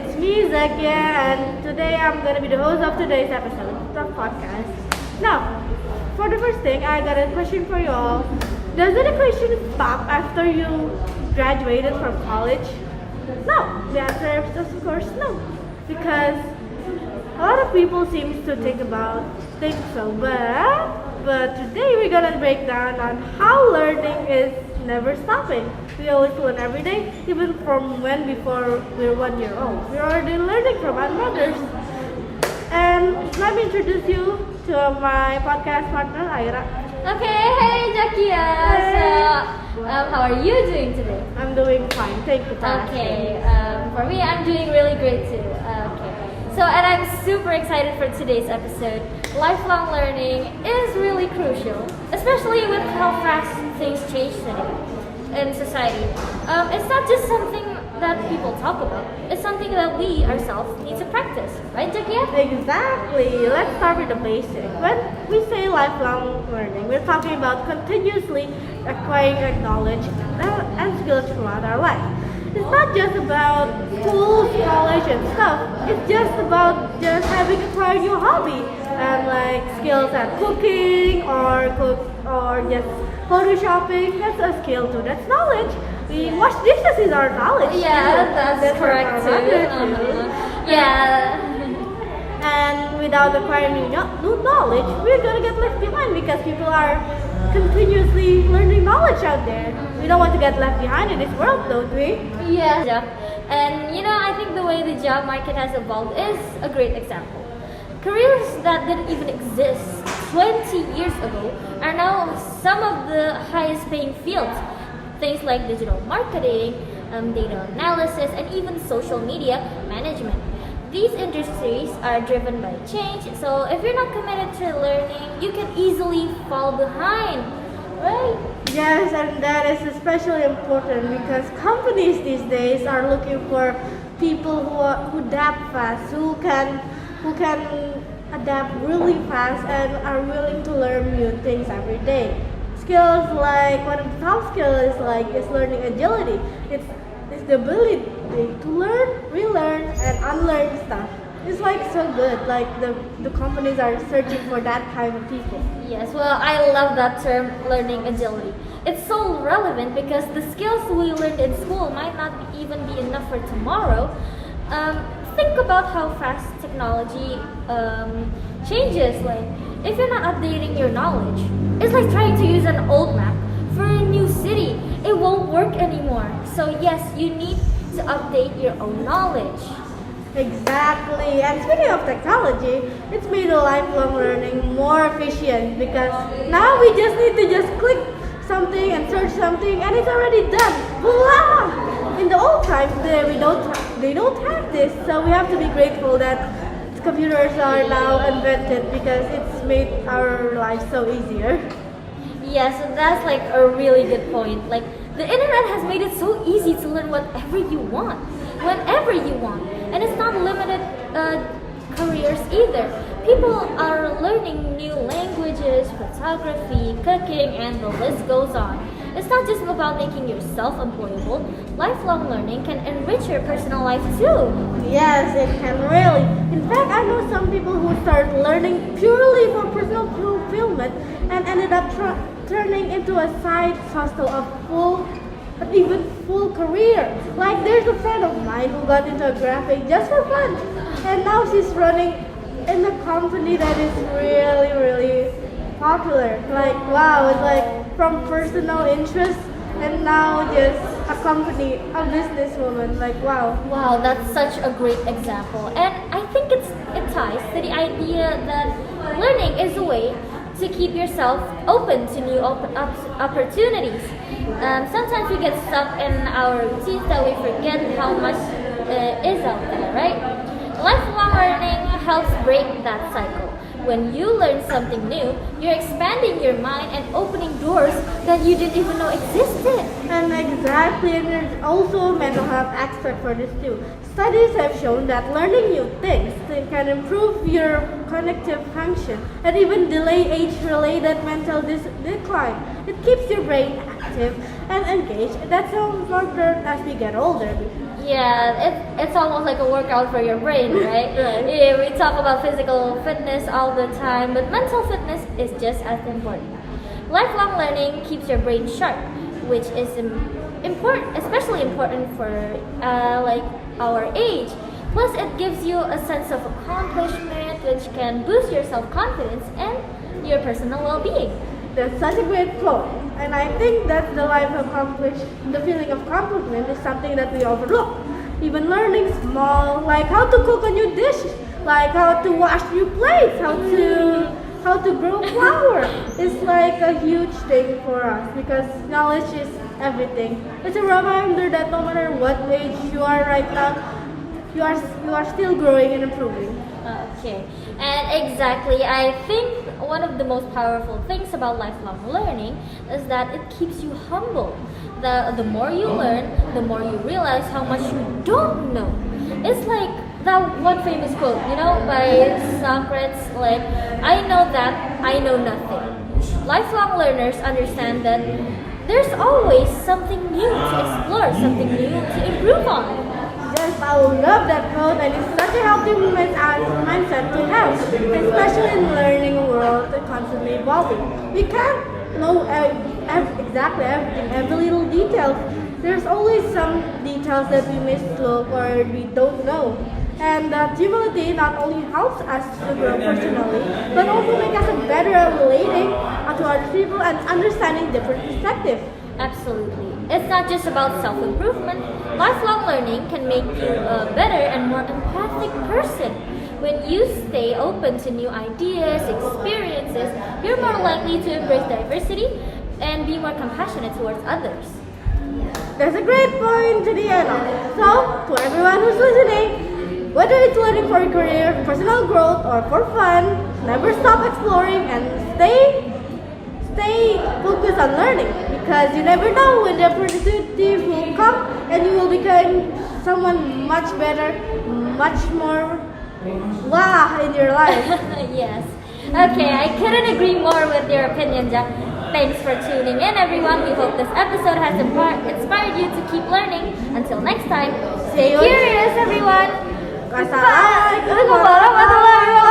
it's me, Zakia, and today I'm gonna be the host of today's episode of the podcast. Now, for the first thing, I got a question for you all. Does education stop after you graduated from college? No. The answer is of course no, because a lot of people seems to think so, but today we're gonna break down on how learning is never stopping. We always learn every day, even from when before we're 1 year old. We're already learning from our mothers. And let me introduce you to my podcast partner, Aira. Okay, hey Jakia. How are you doing today? I'm doing fine, thank you for asking. Okay, for me, I'm doing really great too. Okay, and I'm super excited for today's episode. Lifelong learning is really crucial, especially with how fast things change today in society. It's not just something that people talk about. It's something that we ourselves need to practice, right, Jakia? Exactly. Let's start with the basic. When we say lifelong learning, we're talking about continuously acquiring knowledge and skills throughout our life. It's not just about schools, college, and stuff. It's just about just having acquired new hobby and like skills at cooking or just photoshopping. That's a skill too. That's knowledge. We wash dishes is our knowledge. Yeah, that's correct too. Yeah. And without acquiring new knowledge, we're gonna get left behind because people are continuously learning knowledge out there. We don't want to get left behind in this world, don't we? Yeah. And I think the way the job market has evolved is a great example. Careers that didn't even exist 20 years ago are now some of the highest paying fields. Things like digital marketing, data analysis, and even social media management. These industries are driven by change, so if you're not committed to learning, you can easily fall behind, right? Yes, and that is especially important because companies these days are looking for people who adapt fast, who can adapt really fast and are willing to learn new things every day. Skills like one of the top skills is learning agility. It's the ability to learn, relearn, and unlearn stuff. It's like so good. Like the companies are searching for that kind of people. Yes, well, I love that term, learning agility. It's so relevant because the skills we learned in school might not even be enough for tomorrow. Think about how fast technology changes. Like, if you're not updating your knowledge, it's like trying to use an old map for a new city. It won't work anymore. So yes, you need to update your own knowledge. Exactly. And speaking of technology, it's made the lifelong learning more efficient because now we just need to just click something and search something and it's already done. Voila! In the old times, they don't have this, so we have to be grateful that computers are now invented because it's made our lives so easier. Yes, and that's like a really good point. Like, the internet has made it so easy to learn whatever you want, whenever you want, and it's not limited careers either. People are learning new languages, photography, cooking, and the list goes on. It's not just about making yourself employable. Lifelong learning can enrich your personal life too. Yes, it can really. In fact, I know some people who started learning purely for personal fulfillment and ended up turning into a side hustle of full career. Like there's a friend of mine who got into graphic just for fun, and now she's running in a company that is really, really popular. Like wow, it's like from personal interest and now just a company, a businesswoman. Like wow. Wow, that's such a great example. And I think it ties to the idea that learning is a way to keep yourself open to new opportunities. Sometimes we get stuck in our routines that we forget how much is out there, right? Lifelong learning helps break that cycle. When you learn something new, you're expanding your mind and opening doors that you didn't even know existed. And exactly, and there's also a mental health aspect for this too. Studies have shown that learning new things can improve your cognitive function and even delay age-related mental decline. It keeps your brain active and engaged. That's how important as we get older. Yeah, it's almost like a workout for your brain, right? Right. Yeah, we talk about physical fitness all the time, but mental fitness is just as important. Lifelong learning keeps your brain sharp, which is important, especially important for like our age. Plus, it gives you a sense of accomplishment, which can boost your self-confidence and your personal well-being. That's such a great quote. And I think that the feeling of accomplishment is something that we overlook. Even learning small, like how to cook a new dish, like how to wash new plates, how to grow flower, is like a huge thing for us because knowledge is everything. It's a reminder that no matter what age you are right now, you are still growing and improving. Okay, and exactly, I think one of the most powerful things about lifelong learning is that it keeps you humble. The more you learn, the more you realize how much you don't know. It's like that one famous quote, by Socrates, like, I know that I know nothing. Lifelong learners understand that there's always something new to explore, something new to improve on. Yes, I love that quote, and it's such a healthy mindset to have, especially in learning a world that's constantly evolving. We can't know exactly everything, every little detail. There's always some details that we mislook or we don't know. And that humility not only helps us to grow personally, but also make us better at relating to other people and understanding different perspectives. Absolutely. It's not just about self-improvement. Lifelong learning can make you a better and more empathic person. When you stay open to new ideas, experiences, you're more likely to embrace diversity and be more compassionate towards others. That's a great point to the end of it. So, to everyone who's listening, whether it's learning for a career, personal growth, or for fun, never stop exploring and stay focused on learning because you never know when the opportunity will come and you will become someone much better, much more wow in your life. Yes. Okay, I couldn't agree more with your opinion, Jack. Thanks for tuning in, everyone. We hope this episode has inspired you to keep learning. Until next time, stay curious, everyone. Assalamualaikum warahmatullahi wabarakatuh.